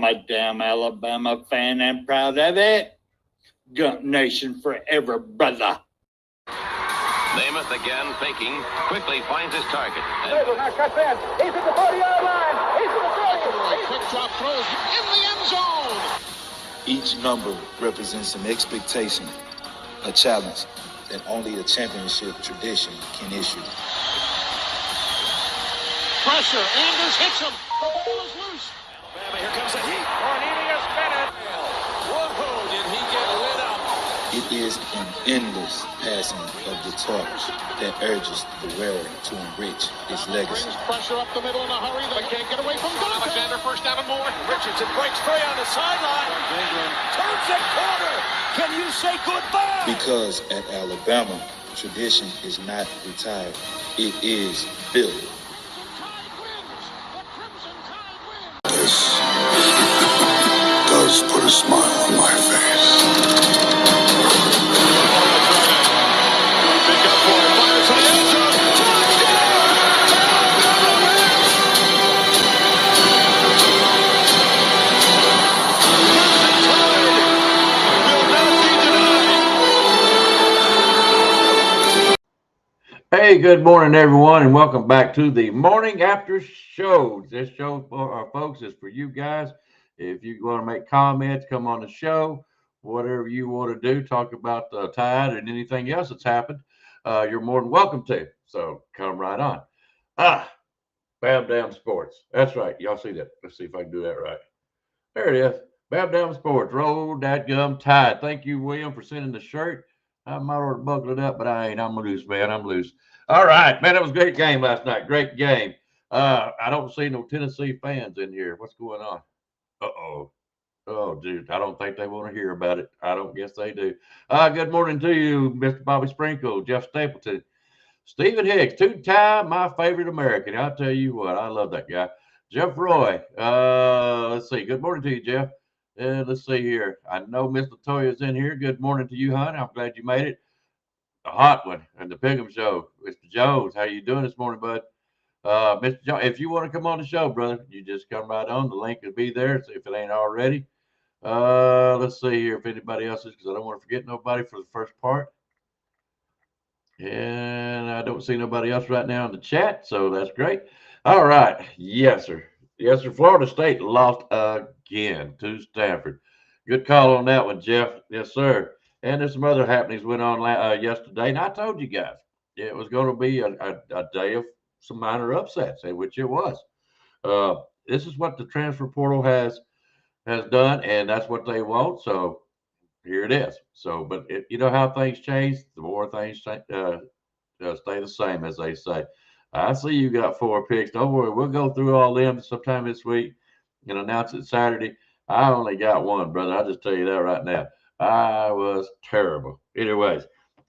I'm a damn Alabama fan and proud of it. Gump Nation forever, brother. Namath again faking, quickly finds his target. Now cuts in. He's at the 40-yard line. He's at the 30. Quick drop throws in the end zone. Each number represents an expectation, a challenge that only a championship tradition can issue. Pressure. Anders hits him. The ball is loose. Alabama, here comes the heat. Cornelius Bennett. Whoa, did he get lit up? It is an endless passing of the torch that urges the wearer to enrich his legacy. Brings pressure up the middle in a hurry. They can't get away from Dante. Alexander first down and more. Richardson breaks free on the sideline. Turns the corner. Can you say goodbye? Because at Alabama, tradition is not retired. It is built. This does put a smile on my face. Hey, good morning, everyone, and welcome back to the Morning After Show. This show, folks, is for you guys. If you want to make comments, come on the show, whatever you want to do, talk about the Tide and anything else that's happened, you're more than welcome to. So come right on. BAMA Sports. That's right. Y'all see that? Let's see if I can do that right. There it is. BAMA Sports. Roll that gum Tide. Thank you, William, for sending the shirt. I might order to buckle it up, but I ain't. I'm loose, man. I'm loose. All right, man. That was a great game last night. Great game. I don't see no Tennessee fans in here. What's going on? Oh, dude. I don't think they want to hear about it. I don't guess they do. Good morning to you, Mr. Bobby Sprinkle, Jeff Stapleton, Stephen Hicks, two-time my favorite American. I'll tell you what, I love that guy. Jeff Roy. Let's see. Good morning to you, Jeff. Let's see here. I know Miss Latoya's in here. Good morning to you, hon. I'm glad you made it. A hot one and the Pickem show. Mr. Jones, how you doing this morning, bud? Mr. Jones, if you want to come on the show, brother, you just come right on. The link will be there if it ain't already. Let's see here if anybody else is, because I don't want to forget nobody for the first part. And I don't see nobody else right now in the chat, so that's great. All right. Yes, sir. Yes, sir. Florida State lost again to Stanford. Good call on that one, Jeff. Yes, sir. And there's some other happenings went on yesterday. And I told you guys it was going to be a day of some minor upsets, which it was. This is what the transfer portal has done, and that's what they want. So here it is. So, but you know how things change. The more things stay the same, as they say. I see you got 4 picks. Don't worry. We'll go through all them sometime this week and announce it Saturday. I only got 1, brother. I'll just tell you that right now. I was terrible. Anyways,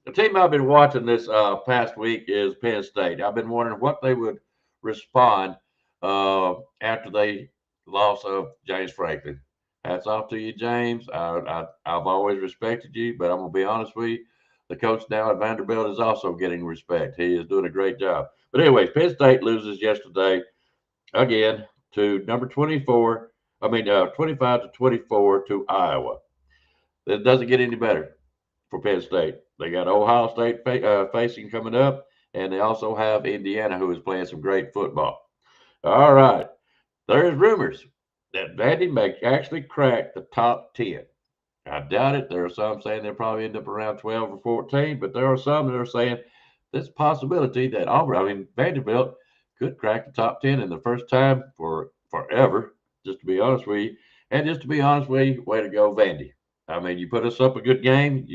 the team I've been watching this past week is Penn State. I've been wondering what they would respond after they lost of James Franklin. Hats off to you, James. I've always respected you, but I'm going to be honest with you. The coach now at Vanderbilt is also getting respect. He is doing a great job. But anyways, Penn State loses yesterday again to number 25 to 24 to Iowa. It doesn't get any better for Penn State. They got Ohio State facing coming up, and they also have Indiana, who is playing some great football. All right. There's rumors that Vandy may actually crack the top 10. I doubt it. There are some saying they'll probably end up around 12 or 14, but there are some that are saying there's a possibility that Vanderbilt could crack the top 10 in the first time for forever, just to be honest with you. And just to be honest with you, way to go, Vandy. I mean, you put us up a good game.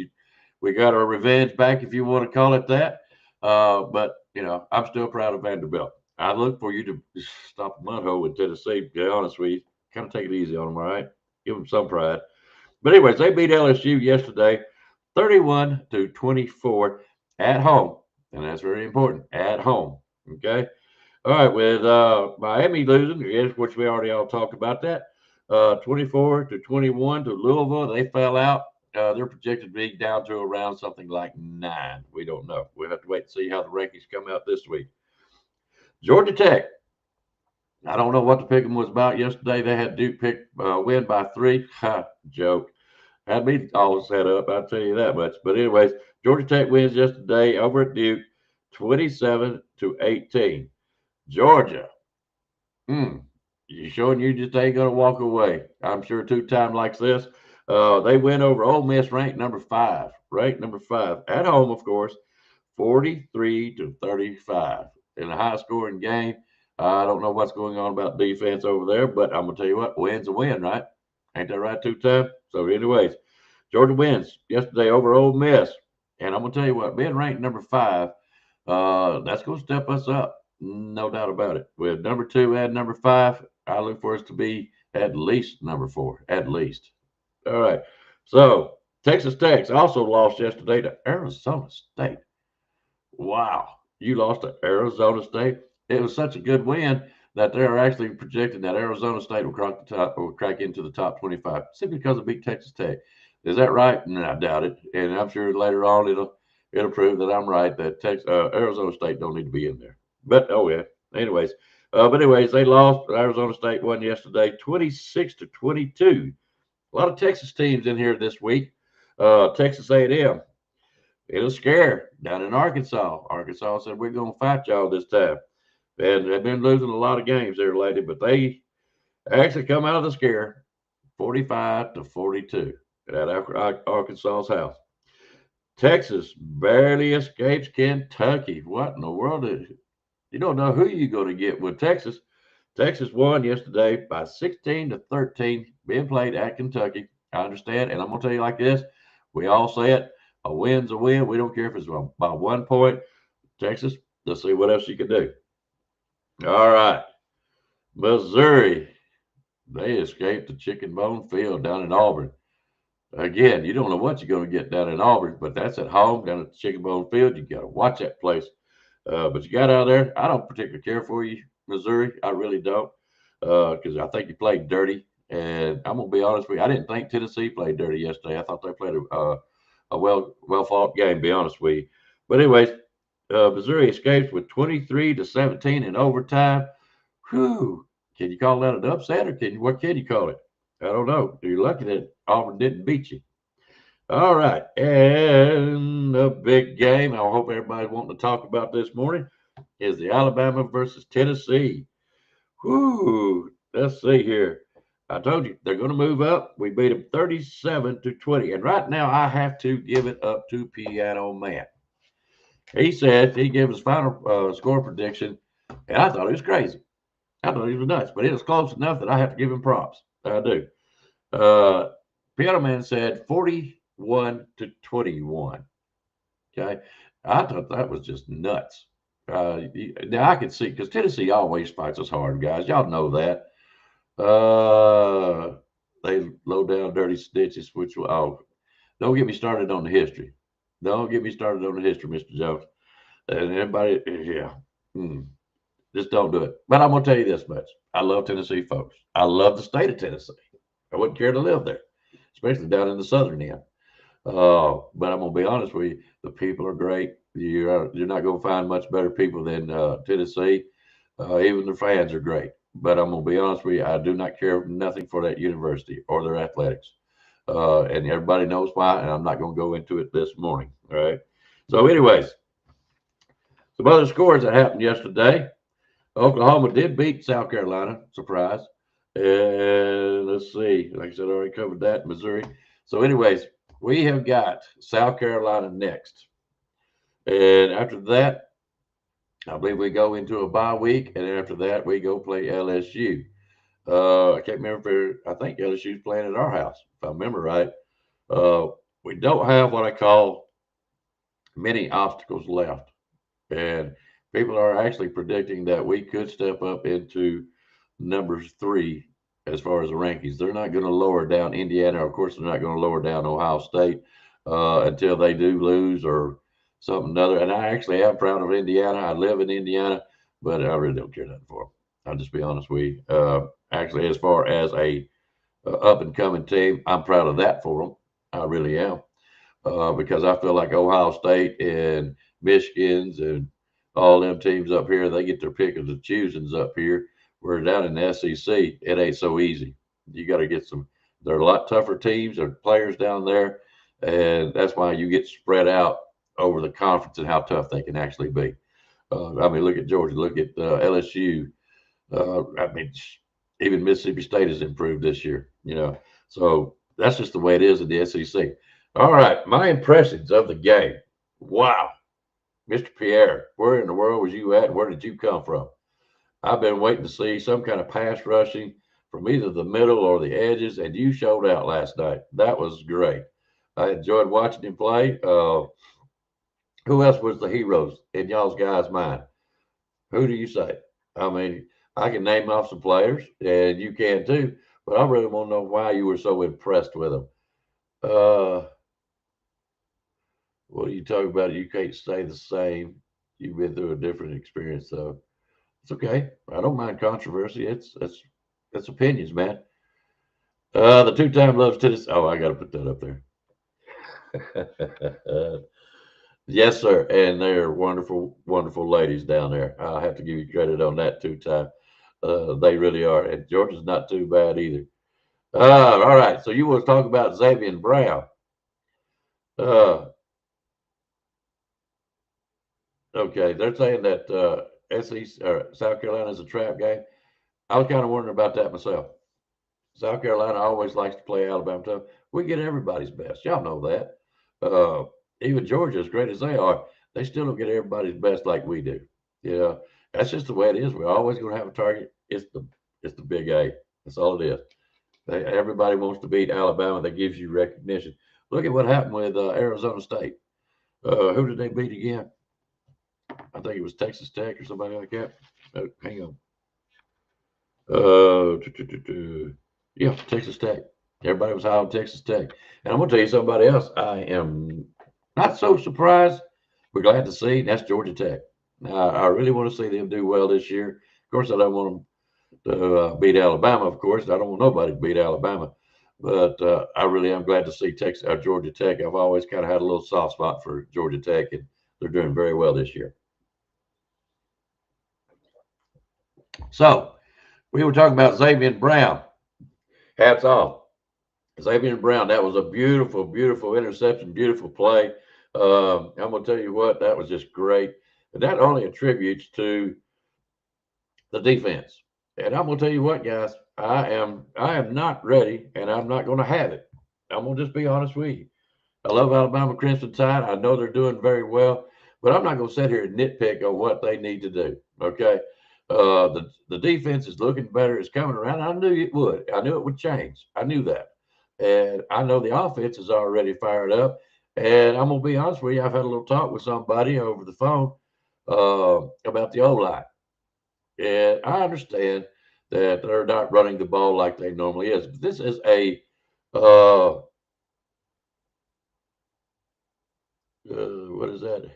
We got our revenge back, if you want to call it that. But, I'm still proud of Vanderbilt. I look for you to stop a mud hole with Tennessee, to be honest with you. Kind of take it easy on them, all right? Give them some pride. But anyways, they beat LSU yesterday, 31-24 at home. And that's very important, at home. Okay? All right, with Miami losing, which we already all talked about that, 24-21 to Louisville. They fell out. They're projected to be down to around something like 9. We don't know. We'll have to wait and see how the rankings come out this week. Georgia Tech I don't know what the Pickem was about yesterday. They had Duke win by 3. Ha, joke. Had me all set up, I'll tell you that much. But anyways, Georgia Tech wins yesterday over at Duke, 27-18. Georgia, you showing you just ain't gonna walk away. I'm sure 2 times like this. They win over Ole Miss, ranked number 5. Ranked number 5 at home, of course, 43-35 in a high-scoring game. I don't know what's going on about defense over there, but I'm gonna tell you what, win's a win, right? Ain't that right, 2 times? So, anyways, Georgia wins yesterday over Ole Miss, and I'm gonna tell you what, being ranked number 5, that's gonna step us up, no doubt about it. With number 2 and number 5, I look for us to be at least number 4, at least. All right. So Texas Tech also lost yesterday to Arizona State. Wow. You lost to Arizona State. It was such a good win that they're actually projecting that Arizona State will crack into the top 25 simply because of beat Texas Tech. Is that right? No, I doubt it. And I'm sure later on it'll prove that I'm right that Arizona State don't need to be in there. But oh yeah. Anyways, they lost. Arizona State won yesterday, 26-22. A lot of Texas teams in here this week. Texas A&M. It'll scare down in Arkansas. Arkansas said, we're going to fight y'all this time. And they've been losing a lot of games there lately, but they actually come out of the scare 45-42 at Arkansas's house. Texas barely escapes Kentucky. What in the world? You don't know who you're going to get with Texas. Texas won yesterday by 16-13, being played at Kentucky. I understand, and I'm going to tell you like this. We all say it. A win's a win. We don't care if it's by 1 point. Texas, let's see what else you can do. All right. Missouri, they escaped the Chicken Bone Field down in Auburn. Again, you don't know what you're going to get down in Auburn, but that's at home, down at the Chicken Bone Field. You got to watch that place. But you got out there. I don't particularly care for you, Missouri. I really don't, because I think you played dirty. And I'm going to be honest with you. I didn't think Tennessee played dirty yesterday. I thought they played a well-fought game, to be honest with you. But anyways, Missouri escapes with 23-17 in overtime. Whew. Can you call that an upset, or what can you call it? I don't know. You're lucky that Auburn didn't beat you. All right. And a big game I hope everybody's wanting to talk about this morning is the Alabama versus Tennessee. Whew. Let's see here. I told you they're going to move up. We beat them 37-20. And right now I have to give it up to Piano Man. He said he gave his final score prediction, and I thought it was crazy. I thought he was nuts, but it was close enough that I have to give him props. I do. Piano Man said 41-21. Okay. I thought that was just nuts. Now I can see, because Tennessee always fights us hard, guys. Y'all know that. They low down dirty stitches, which don't get me started on the history. Don't get me started on the history, Mr. Jones. And everybody, yeah. Just don't do it. But I'm going to tell you this much. I love Tennessee folks. I love the state of Tennessee. I wouldn't care to live there, especially down in the southern end. But I'm going to be honest with you. The people are great. You're not going to find much better people than Tennessee. Even the fans are great. But I'm going to be honest with you. I do not care nothing for that university or their athletics. And everybody knows why, and I'm not going to go into it this morning. All right. So anyways, some other scores that happened yesterday. Oklahoma did beat South Carolina. Surprise. And let's see. Like I said, I already covered that. Missouri. So anyways, we have got South Carolina next. And after that, I believe we go into a bye week. And after that, we go play LSU. I can't remember I think LSU's playing at our house, if I remember right. We don't have what I call many obstacles left. And people are actually predicting that we could step up into number 3 as far as the rankings. They're not going to lower down Indiana. Of course, they're not going to lower down Ohio State until they do lose or something other. And I actually am proud of Indiana. I live in Indiana, but I really don't care nothing for them. I'll just be honest with you. Actually, as far as a up-and-coming team, I'm proud of that for them. I really am. Because I feel like Ohio State and Michigan's and all them teams up here, they get their pick of the choosings up here. Where down in the SEC, it ain't so easy. You got to get some. There are a lot tougher teams or players down there, and that's why you get spread out over the conference and how tough they can actually be. I mean, look at Georgia, look at LSU. I mean, even Mississippi State has improved this year. So that's just the way it is in the SEC. All right, my impressions of the game. Wow, Mr. Pierre, where in the world was you at? Where did you come from? I've been waiting to see some kind of pass rushing from either the middle or the edges, and you showed out last night. That was great. I enjoyed watching him play. Who else was the heroes in y'all's guys' mind? Who do you say? I mean, I can name off some players, and you can too, but I really want to know why you were so impressed with them. What are you talking about? You can't stay the same. You've been through a different experience, though. It's okay. I don't mind controversy. It's opinions, man. The two-time loves tennis. Oh, I got to put that up there. Yes, sir. And they're wonderful, wonderful ladies down there. I'll have to give you credit on that two-time. They really are. And Georgia's not too bad either. All right. So you want to talk about Xavier Brown. Okay. They're saying that SEC or South Carolina is a trap game. I was kind of wondering about that myself. South Carolina always likes to play Alabama tough. We get everybody's best. Y'all know that. Even Georgia, as great as they are, they still don't get everybody's best like we do. That's just the way it is. We're always going to have a target. It's the big A. That's all it is. Everybody wants to beat Alabama. That gives you recognition. Look at what happened with Arizona State. Who did they beat again? I think it was Texas Tech or somebody like that. Hang on. Yeah, Texas Tech. Everybody was high on Texas Tech. And I'm going to tell you somebody else I am not so surprised. We're glad to see. That's Georgia Tech. Now, I really want to see them do well this year. Of course, I don't want them to beat Alabama, of course. I don't want nobody to beat Alabama. But I really am glad to see Georgia Tech. I've always kind of had a little soft spot for Georgia Tech, and they're doing very well this year. So, we were talking about Xavier Brown. Hats off. Xavier Brown, that was a beautiful, beautiful interception, beautiful play. I'm going to tell you what, that was just great. And that only attributes to the defense. And I'm going to tell you what, guys, I am not ready, and I'm not going to have it. I'm going to just be honest with you. I love Alabama Crimson Tide. I know they're doing very well, but I'm not going to sit here and nitpick on what they need to do, okay? The defense is looking better. It's coming around. I knew it would. I knew it would change. I knew that. And I know the offense is already fired up. And I'm going to be honest with you. I've had a little talk with somebody over the phone about the O-line. And I understand that they're not running the ball like they normally is. But this is a what is that?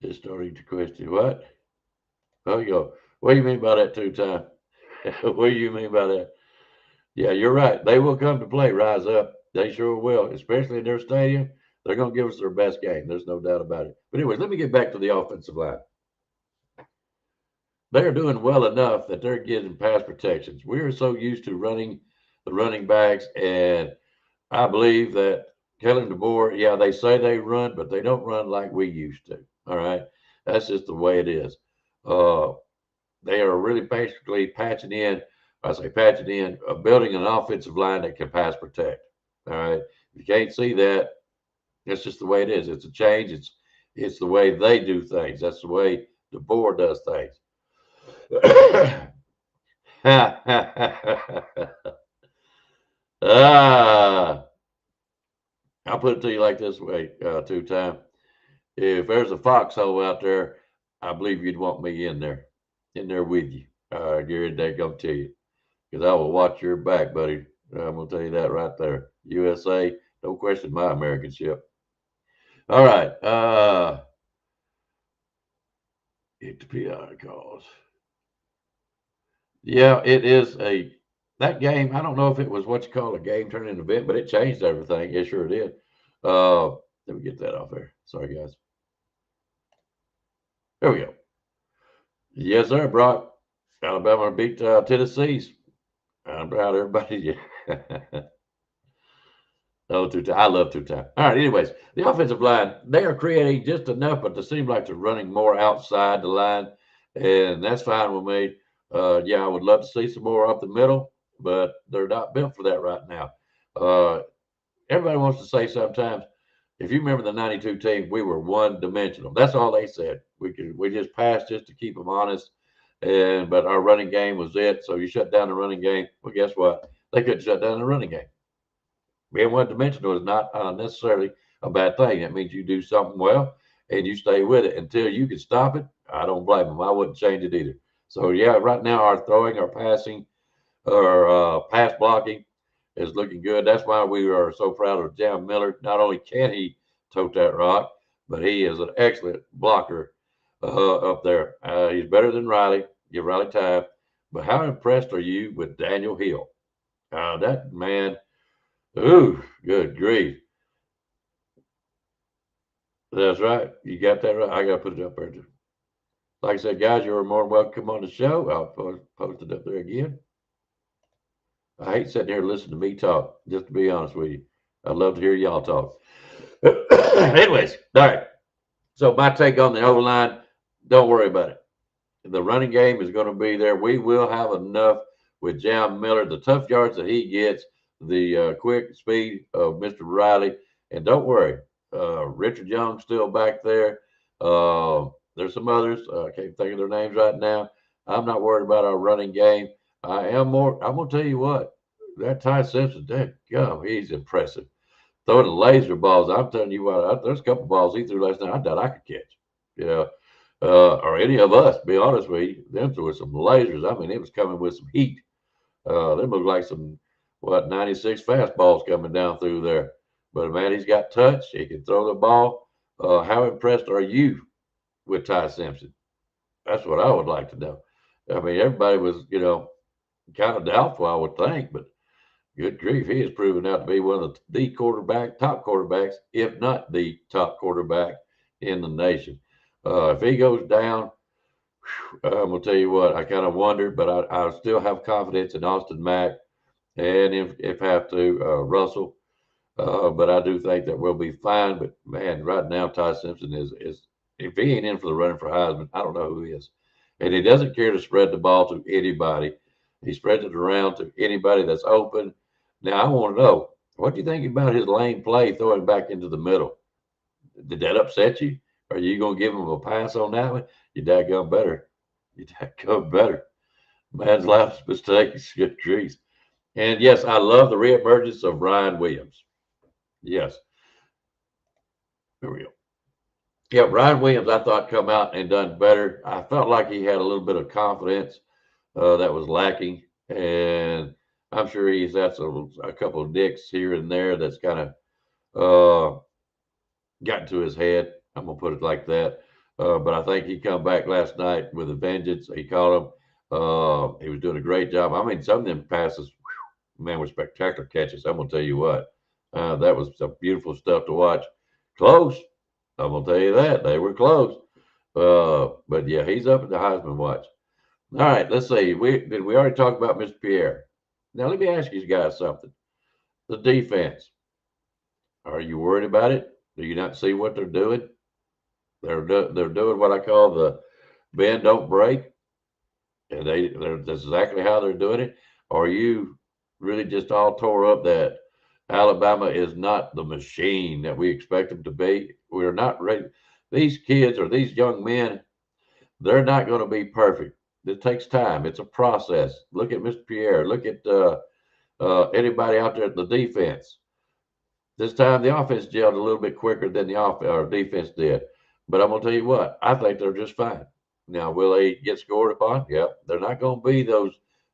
Just starting to question what? Oh, you go. What do you mean by that two-time? What do you mean by that? Yeah, you're right. They will come to play, rise up. They sure will, especially in their stadium. They're going to give us their best game. There's no doubt about it. But anyways, let me get back to the offensive line. They're doing well enough that they're getting pass protections. We're so used to running the running backs, and I believe that Kellen DeBoer, yeah, they say they run, but they don't run like we used to. All right. That's just the way it is. They are really basically patching in, building an offensive line that can pass protect. All right. If you can't see that, that's just the way it is. It's a change. It's the way they do things. That's the way DeBoer does things. I'll put it to you like this way, two-time. If there's a foxhole out there, I believe you'd want me in there with you. Gary, they come to you, because I will watch your back, buddy. I'm gonna tell you that right there. USA, don't question my Americanship. All right. It to be out of cause. Yeah, it is that game. I don't know if it was what you call a game turning event, but it changed everything. It sure did. Let me get that off there. Sorry, guys. There we go. Yes, sir, Brock. Alabama beat Tennessee's. I'm proud of everybody. Oh, two time. I love two time. All right. Anyways, the offensive line, they are creating just enough, but it seems like they're running more outside the line, and that's fine with me. Yeah, I would love to see some more up the middle, but they're not built for that right now. Everybody wants to say sometimes, if you remember the '92 team, we were one dimensional. That's all they said. We just passed just to keep them honest, but our running game was it. So you shut down the running game. Well, guess what? They couldn't shut down the running game. Being one dimensional is not necessarily a bad thing. That means you do something well and you stay with it until you can stop it. I don't blame them. I wouldn't change it either. So yeah, right now our throwing, our passing, our pass blocking is looking good. That's why we are so proud of Jam Miller. Not only can he tote that rock, but he is an excellent blocker up there. He's better than Riley. Give Riley time. But how impressed are you with Daniel Hill? That man. Ooh, good grief. That's right. You got that right. I got to put it up there too. Like I said, guys, you're more than welcome on the show. I'll post it up there again. I hate sitting here listening to me talk, just to be honest with you. I'd love to hear y'all talk. Anyways, all right. So my take on the O-line, don't worry about it. The running game is going to be there. We will have enough with Jam Miller, the tough yards that he gets, the quick speed of Mr. Riley. And don't worry, Richard Young's still back there. There's some others. I can't think of their names right now. I'm not worried about our running game. I'm going to tell you what, that Ty Simpson, he's impressive. Throwing the laser balls, I'm telling you what, there's a couple balls he threw last night I thought I could catch. You know, or any of us, be honest with you, them threw some lasers. I mean, it was coming with some heat. Them looked like some, 96 fastballs coming down through there. But, man, he's got touch. He can throw the ball. How impressed are you with Ty Simpson? That's what I would like to know. I mean, everybody was, kind of doubtful, I would think, but good grief, he has proven out to be one of the top quarterbacks, if not the top quarterback in the nation. If he goes down, I'm going to tell you what, I kind of wondered, but I still have confidence in Austin Mack and if have to, Russell. But I do think that we'll be fine. But, man, right now, Ty Simpson is if he ain't in for the running for Heisman, I don't know who is. And he doesn't care to spread the ball to anybody. He spreads it around to anybody that's open. Now, I want to know, what do you think about his lane play throwing back into the middle? Did that upset you? Are you going to give him a pass on that one? You dadgum better. You dadgum better. Man's last mistake is good trees. And, yes, I love the reemergence of Ryan Williams. Yes. Here we go. Yeah, Ryan Williams, I thought, come out and done better. I felt like he had a little bit of confidence that was lacking. And I'm sure he's had a couple of dicks here and there that's kind of gotten to his head. I'm going to put it like that. But I think he come back last night with a vengeance. He caught him. He was doing a great job. I mean, some of them passes, man, were spectacular catches. I'm going to tell you what. That was some beautiful stuff to watch. Close. I'm going to tell you that. They were close. But, yeah, he's up at the Heisman watch. All right, let's see. Did we already talk about Mr. Pierre? Now, let me ask you guys something. The defense. Are you worried about it? Do you not see what they're doing? They're doing what I call the bend, don't break. And that's exactly how they're doing it. Or are you really just all tore up that Alabama is not the machine that we expect them to be? We're not ready. These kids or these young men, they're not going to be perfect. It takes time. It's a process. Look at Mr. Pierre. Look at anybody out there at the defense. This time the offense gelled a little bit quicker than the defense did. But I'm going to tell you what, I think they're just fine. Now, will they get scored upon? Yep. They're not going to be those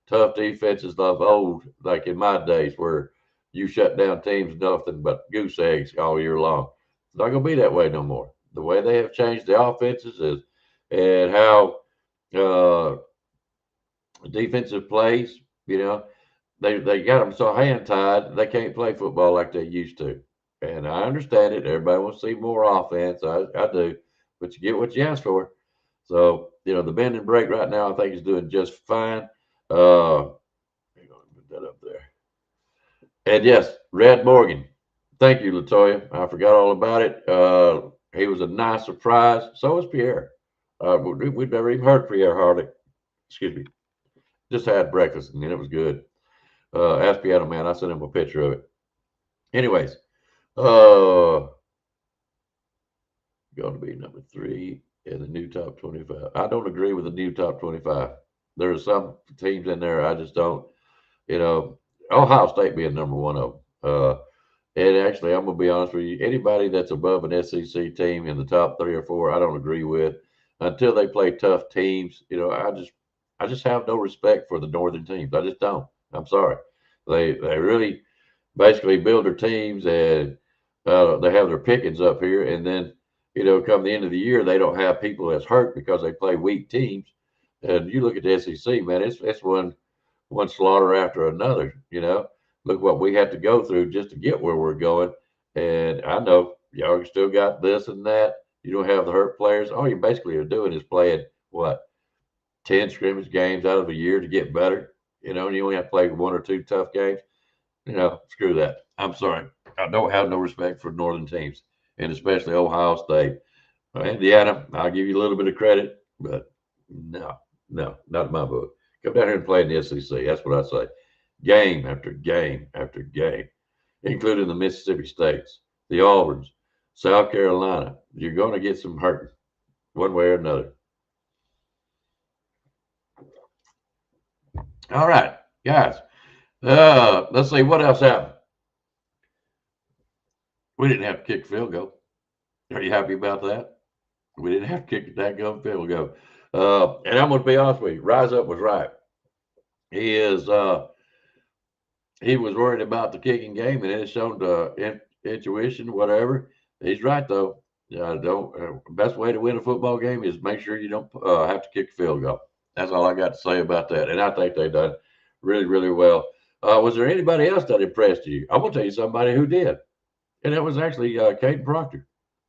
tough defenses of old, like in my days, where you shut down teams nothing but goose eggs all year long. It's not going to be that way no more. The way they have changed the offenses is, and how defensive plays, they got them so hand-tied, they can't play football like they used to. And I understand it. Everybody wants to see more offense. I do. But you get what you ask for. So, the bend and break right now, I think is doing just fine. Hang on, put that up there. And yes, Red Morgan. Thank you, Latoya. I forgot all about it. He was a nice surprise. So was Pierre. We'd never even heard Pierre Hardy. Excuse me. Just had breakfast and it was good. Ask Piano Man. I sent him a picture of it. Anyways, going to be number 3 in the new top 25. I don't agree with the new top 25. There are some teams in there I just don't. Ohio State being number one of them. And actually, I'm going to be honest with you, anybody that's above an SEC team in the top 3 or 4, I don't agree with until they play tough teams. I just have no respect for the northern teams. I just don't. I'm sorry. They really basically build their teams and they have their pickings up here. And then, come the end of the year, they don't have people that's hurt because they play weak teams. And you look at the SEC, man, it's one slaughter after another. Look what we had to go through just to get where we're going. And I know y'all still got this and that. You don't have the hurt players. All you basically are doing is playing 10 scrimmage games out of a year to get better. And you only have to play 1 or 2 tough games. Screw that. I'm sorry. I don't have no respect for northern teams, and especially Ohio State. Indiana, I'll give you a little bit of credit, but no, not in my book. Come down here and play in the SEC. That's what I say. Game after game after game, including the Mississippi States, the Auburns, South Carolina. You're going to get some hurt one way or another. All right, guys. Let's see what else happened. We didn't have to kick a field goal. Are you happy about that? We didn't have to kick that field goal. And I'm going to be honest with you. Rise Up was right. He was worried about the kicking game, and it showed intuition, whatever. He's right though. Best way to win a football game is make sure you don't have to kick a field goal. That's all I got to say about that. And I think they done really, really well. Was there anybody else that impressed you? I'm gonna tell you somebody who did, and that was actually Caden Proctor.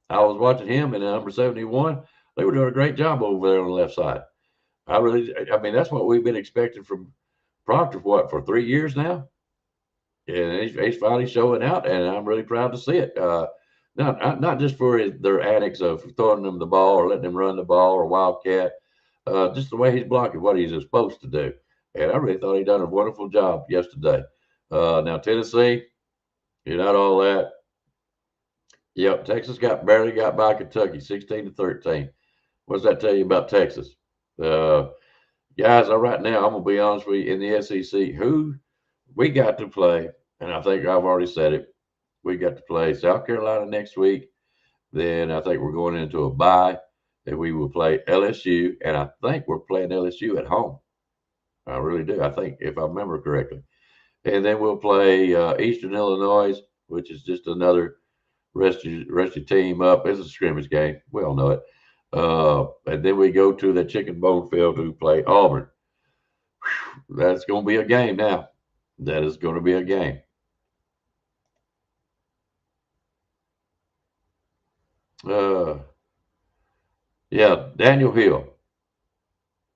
I was watching him in number 71. They were doing a great job over there on the left side. I mean, that's what we've been expecting from Proctor for 3 years now. And he's finally showing out, and I'm really proud to see it. Not just for their antics of throwing them the ball or letting them run the ball or wildcat, just the way he's blocking what he's supposed to do. And I really thought he done a wonderful job yesterday. Now Tennessee, you're not all that. Yep, Texas barely got by Kentucky, 16-13. What does that tell you about Texas? Guys, right now, I'm going to be honest with you, in the SEC, who we got to play, and I think I've already said it, we got to play South Carolina next week. Then I think we're going into a bye, and we will play LSU, and I think we're playing LSU at home. I really do. I think, if I remember correctly. And then we'll play Eastern Illinois, which is just another rest your team up. It's a scrimmage game. We all know it. And then we go to the Chicken Bone Field to play Auburn. Whew, that's going to be a game now. That is going to be a game. Yeah, Daniel Hill.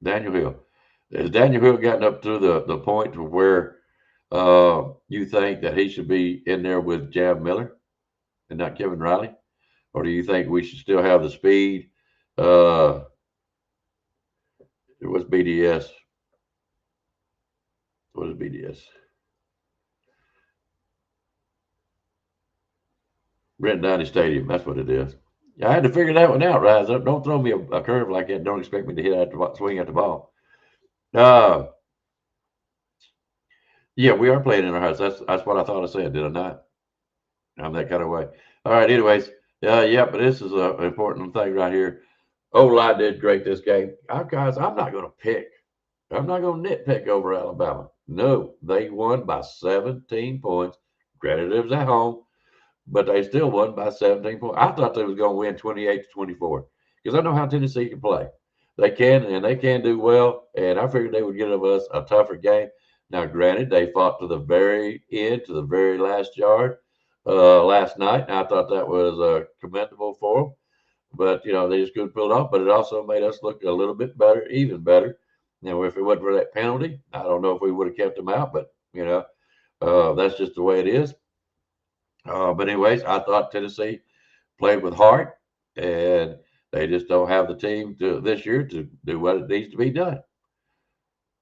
Has Daniel Hill gotten up to the point to where you think that he should be in there with Jam Miller and not Kevin Riley? Or do you think we should still have the speed? It was BDS. What is BDS? Brent Downey Stadium. That's what it is. I had to figure that one out, Rise Up. Don't throw me a curve like that. Don't expect me to swing at the ball. Yeah, we are playing in our house. That's what I thought I said, did I not? I'm that kind of way. All right, anyways. Yeah, but this is an important thing right here. O-line did great this game. Guys, I'm not going to pick. I'm not going to nitpick over Alabama. No, they won by 17 points. Granted, it was at home, but they still won by 17 points. I thought they was going to win 28-24 because I know how Tennessee can play. They can, and they can do well, and I figured they would give us a tougher game. Now, granted, they fought to the very end, to the very last yard last night, and I thought that was commendable for them. but they just couldn't pull it off. But it also made us look a little bit better, even better. If it wasn't for that penalty, I don't know if we would have kept them out. But that's just the way it is. But anyways, I thought Tennessee played with heart, and they just don't have the team this year to do what it needs to be done.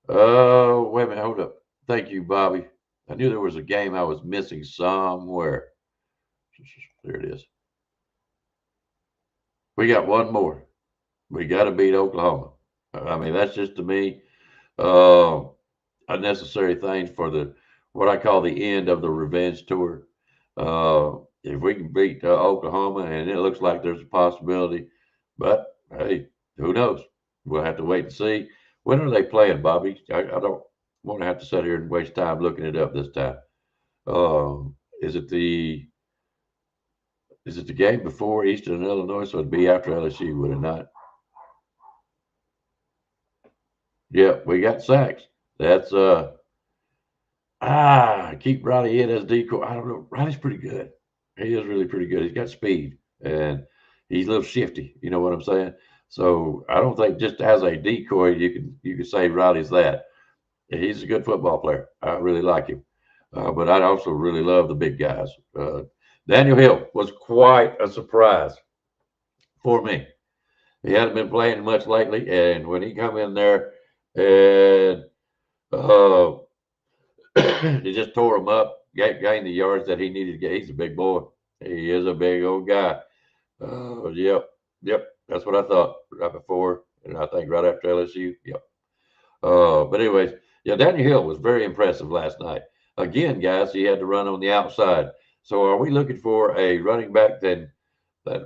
Oh, wait a minute, hold up. Thank you, Bobby. I knew there was a game I was missing somewhere. There it is. We got one more. We got to beat Oklahoma. I mean, that's just to me unnecessary things for what I call the end of the revenge tour. If we can beat Oklahoma, and it looks like there's a possibility, but hey, who knows? We'll have to wait and see. When are they playing, Bobby? I don't want to have to sit here and waste time looking it up this time. Is it the game before Eastern Illinois? So it'd be after LSU, would it not? Yeah, we got sacks. That's keep Riley in as decoy. I don't know. Riley's pretty good. He is really pretty good. He's got speed and he's a little shifty. You know what I'm saying? So I don't think just as a decoy you can say Riley's that. He's a good football player. I really like him. But I also really love the big guys. Daniel Hill was quite a surprise for me. He hadn't been playing much lately, and when he come in there and he just tore him up, gained the yards that he needed to get. He's a big boy. He is a big old guy. Yep. That's what I thought right before, and I think right after LSU. Yep. But anyways, yeah, Daniel Hill was very impressive last night. Again, guys, he had to run on the outside. So are we looking for a running back that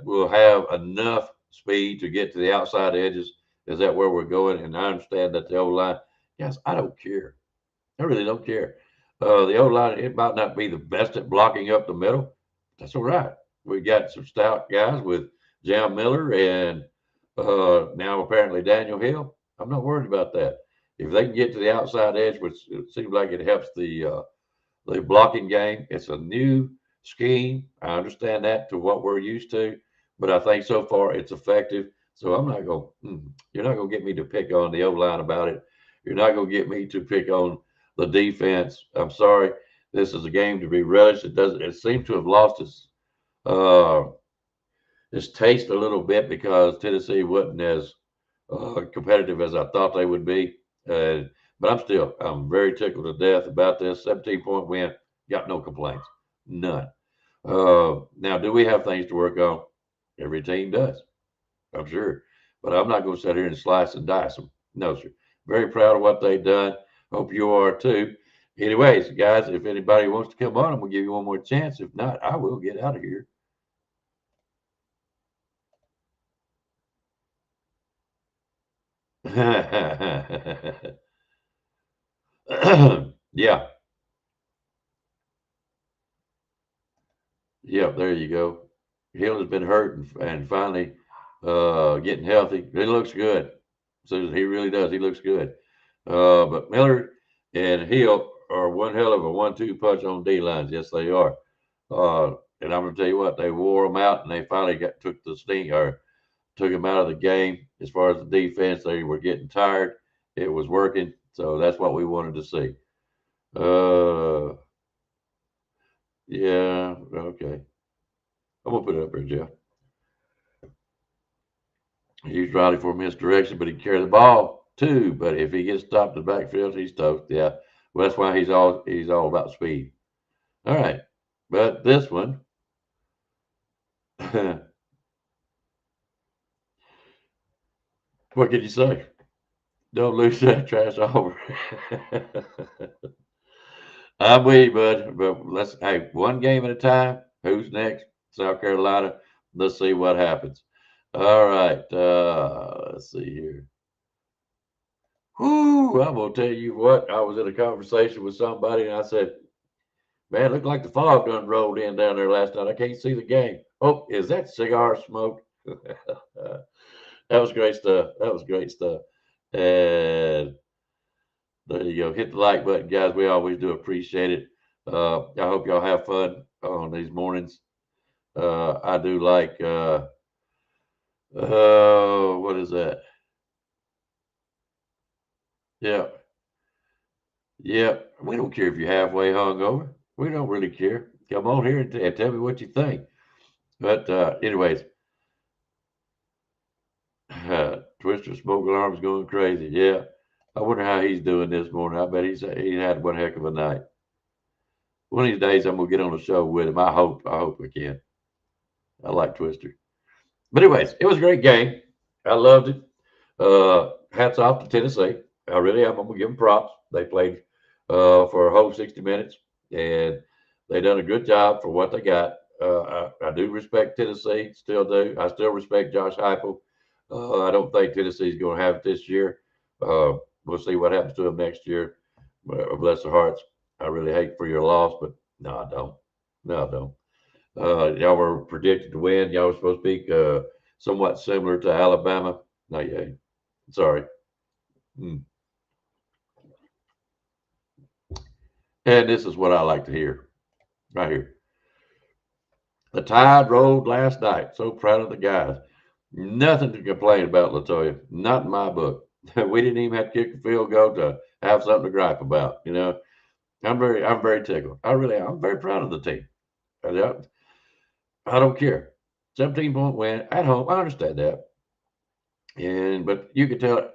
will have enough speed to get to the outside edges? Is that where we're going? And I understand that the O-line, guys, I don't care. I really don't care. The O-line, it might not be the best at blocking up the middle. That's all right. We got some stout guys with Jam Miller and now apparently Daniel Hill. I'm not worried about that. If they can get to the outside edge, which it seems like it helps the blocking game, it's a new scheme. I understand that to what we're used to, but I think so far it's effective. So I'm not going. You're not going to get me to pick on the O-line about it. You're not going to get me to pick on the defense. I'm sorry. This is a game to be relished. It seems to have lost its taste a little bit because Tennessee wasn't as competitive as I thought they would be. But I'm very tickled to death about this 17-point win. Got no complaints, none. Now, do we have things to work on? Every team does, I'm sure. But I'm not going to sit here and slice and dice them. No, sir. Very proud of what they've done. Hope you are too. Anyways, guys, if anybody wants to come on, I'm going to give you one more chance. If not, I will get out of here. Yeah. Yep, there you go. Hill has been hurt and finally getting healthy. He looks good. Susan, he really does. He looks good. But Miller and Hill are one hell of a 1-2 punch on D lines. Yes, they are. And I'm gonna tell you what, they wore them out, and they finally took him out of the game. As far as the defense, they were getting tired. It was working, so that's what we wanted to see. Yeah, okay. I'm gonna put it up here, Jeff. He used Riley for misdirection, but he can carry the ball too. But if he gets stopped in the backfield, he's toast. Yeah. Well, that's why he's all about speed. All right. But this one, what can you say? Don't lose that trash over. I'm with you, bud. But hey, one game at a time. Who's next? South Carolina. Let's see what happens. All right. Let's see here. Whoo, I'm gonna tell you what. I was in a conversation with somebody, and I said, "Man, it looked like the fog done rolled in down there last night. I can't see the game. Oh, is that cigar smoke?" That was great stuff. That was great stuff. And there you go. Hit the like button, guys. We always do appreciate it. I hope y'all have fun on these mornings. I do like Oh, what is that? Yeah. Yeah. We don't care if you're halfway hungover. We don't really care. Come on here and tell me what you think. But anyways, Twister smoke alarm's going crazy. Yeah. I wonder how he's doing this morning. I bet he had one heck of a night. One of these days I'm gonna get on the show with him. I hope I can. I like Twister. But anyways, it was a great game. I loved it. Hats off to Tennessee. I really am. I'm gonna give them props. They played for a whole 60 minutes, and they done a good job for what they got. I do respect Tennessee, still do. I still respect Josh Heupel. I don't think Tennessee's going to have it this year. We'll see what happens to them next year. Bless their hearts. I really hate for your loss, but no, I don't. No, I don't. Y'all were predicted to win. Y'all were supposed to be somewhat similar to Alabama. No, yeah. Sorry. Mm. And this is what I like to hear right here. The Tide rolled last night. So proud of the guys. Nothing to complain about, Latoya. Not in my book. We didn't even have to kick a field goal to have something to gripe about. You know, I'm very tickled. I really am. I'm very proud of the team. I don't care. 17-point win at home. I understand that. But you can tell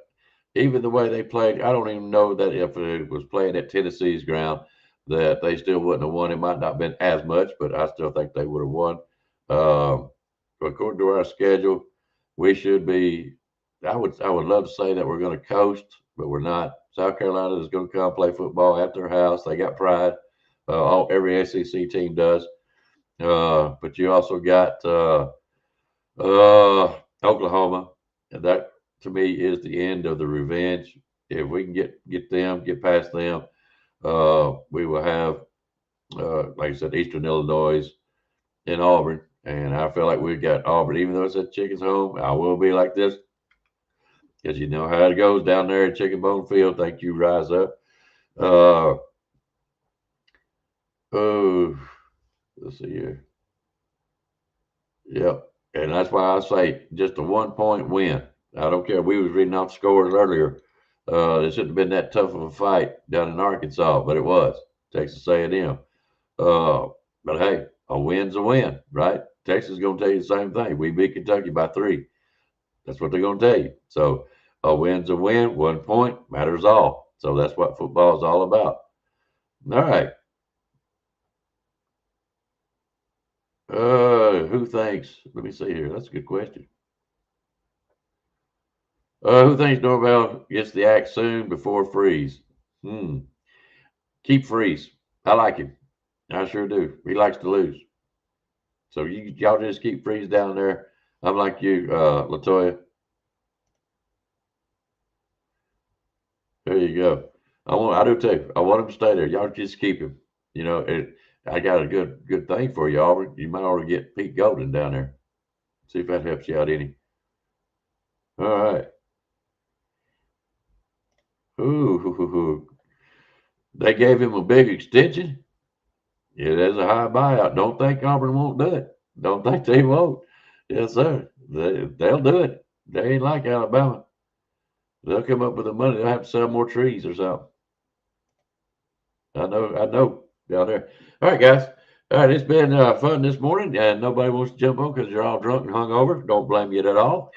even the way they played, I don't even know that if it was playing at Tennessee's ground, that they still wouldn't have won. It might not have been as much, but I still think they would have won. According to our schedule, we should be. I would love to say that we're going to coast, but we're not. South Carolina is going to come play football at their house. They got pride. Every SEC team does. But you also got Oklahoma, and that to me is the end of the revenge. If we can get past them, we will have, like I said, Eastern Illinois and Auburn. And I feel like we've got Auburn, even though it's at Chicken's home. I will be like this because you know how it goes down there at Chicken Bone Field. Thank you, Rise Up. Oh, let's see here. Yep. And that's why I say just a 1 point win. I don't care. We was reading off scores earlier. It shouldn't have been that tough of a fight down in Arkansas, but it was. Texas A&M. But hey, a win's a win, right? Texas is going to tell you the same thing. We beat Kentucky by 3. That's what they're going to tell you. So a win's a win. 1 point matters all. So that's what football is all about. All right. Who thinks? Let me see here. That's a good question. Who thinks Norvell gets the axe soon before Freeze? Keep Freeze. I like him. I sure do. He likes to lose. So y'all just keep Freeze down there. I'm like you, Latoya. There you go. I do too. I want him to stay there. Y'all just keep him. You know, I got a good thing for you, Auburn. You might ought to get Pete Golden down there. See if that helps you out any. All right. Ooh. They gave him a big extension. Yeah, there's a high buyout. Don't think Auburn won't do it. Don't think they won't. Yes, sir. They'll do it. They ain't like Alabama. They'll come up with the money. They'll have to sell more trees or something. I know. Down there. All right, guys. All right, it's been fun this morning, and nobody wants to jump on because you're all drunk and hungover. Don't blame you at all.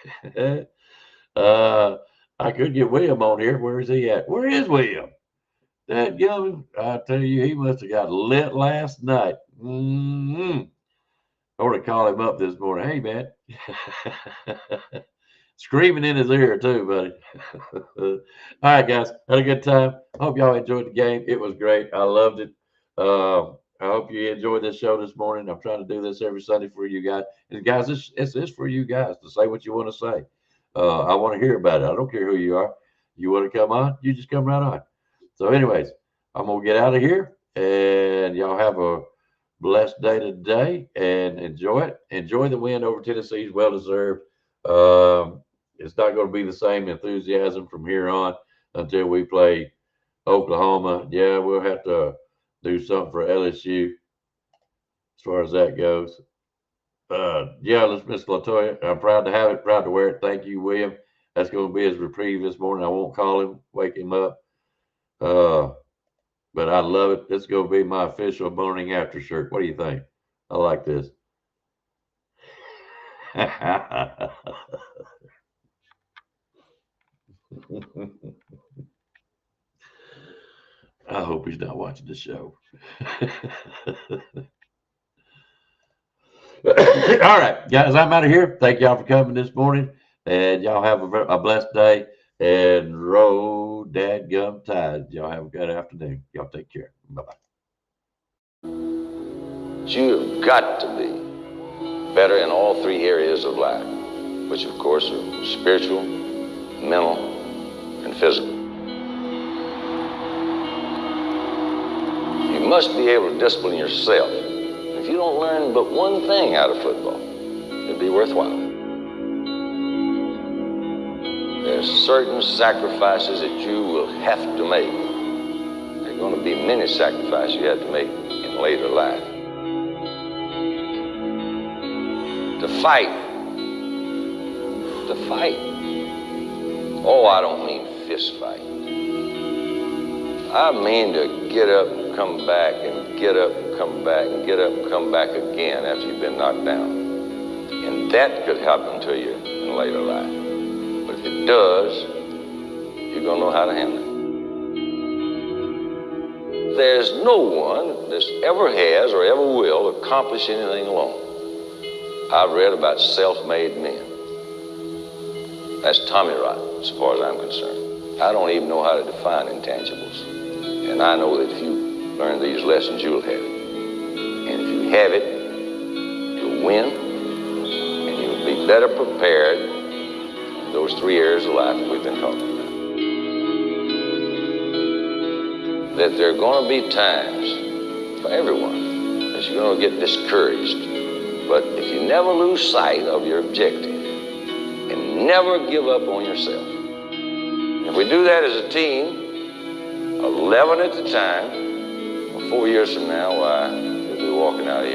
I could get William on here. Where is he at? Where is William? That young, I tell you, he must have got lit last night. I ought to call him up this morning. Hey, man. Screaming in his ear, too, buddy. All right, guys. Had a good time. Hope y'all enjoyed the game. It was great. I loved it. I hope you enjoyed this show this morning. I'm trying to do this every Sunday for you guys. And, guys, it's for you guys to say what you want to say. I want to hear about it. I don't care who you are. You want to come on? You just come right on. So, anyways, I'm going to get out of here. And y'all have a blessed day today and enjoy it. Enjoy the win over Tennessee. It's well-deserved. It's not going to be the same enthusiasm from here on until we play Oklahoma. Yeah, we'll have to do something for LSU as far as that goes. Yeah, let's Miss Latoya. I'm proud to have it, proud to wear it. Thank you, William. That's going to be his reprieve this morning. I won't call him, wake him up. But I love it. It's going to be my official morning after shirt. What do you think? I like this. I hope he's not watching the show. All right, guys, I'm out of here. Thank y'all for coming this morning. And y'all have a blessed day. And roll dadgum tide. Y'all have a good afternoon. Y'all take care. Bye-bye. You've got to be better in all three areas of life, which of course are spiritual, mental, and physical. You must be able to discipline yourself. If you don't learn but one thing out of football, it'd be worthwhile. There's certain sacrifices that you will have to make. There are going to be many sacrifices you have to make in later life. To fight. Oh, I don't mean fist fight. I mean to get up and come back and get up and come back and get up and come back again after you've been knocked down. And that could happen to you in later life. But if it does, you're going to know how to handle it. There's no one that ever has or ever will accomplish anything alone. I've read about self-made men. That's Tommy rot, as far as I'm concerned. I don't even know how to define intangibles. And I know that if you learn these lessons, you'll have it. And if you have it, you'll win, and you'll be better prepared in those three areas of life that we've been talking about. That there are going to be times for everyone that you're going to get discouraged. But if you never lose sight of your objective and never give up on yourself, if we do that as a team, 11 at a time, 4 years from now, why, we'll be walking out of here.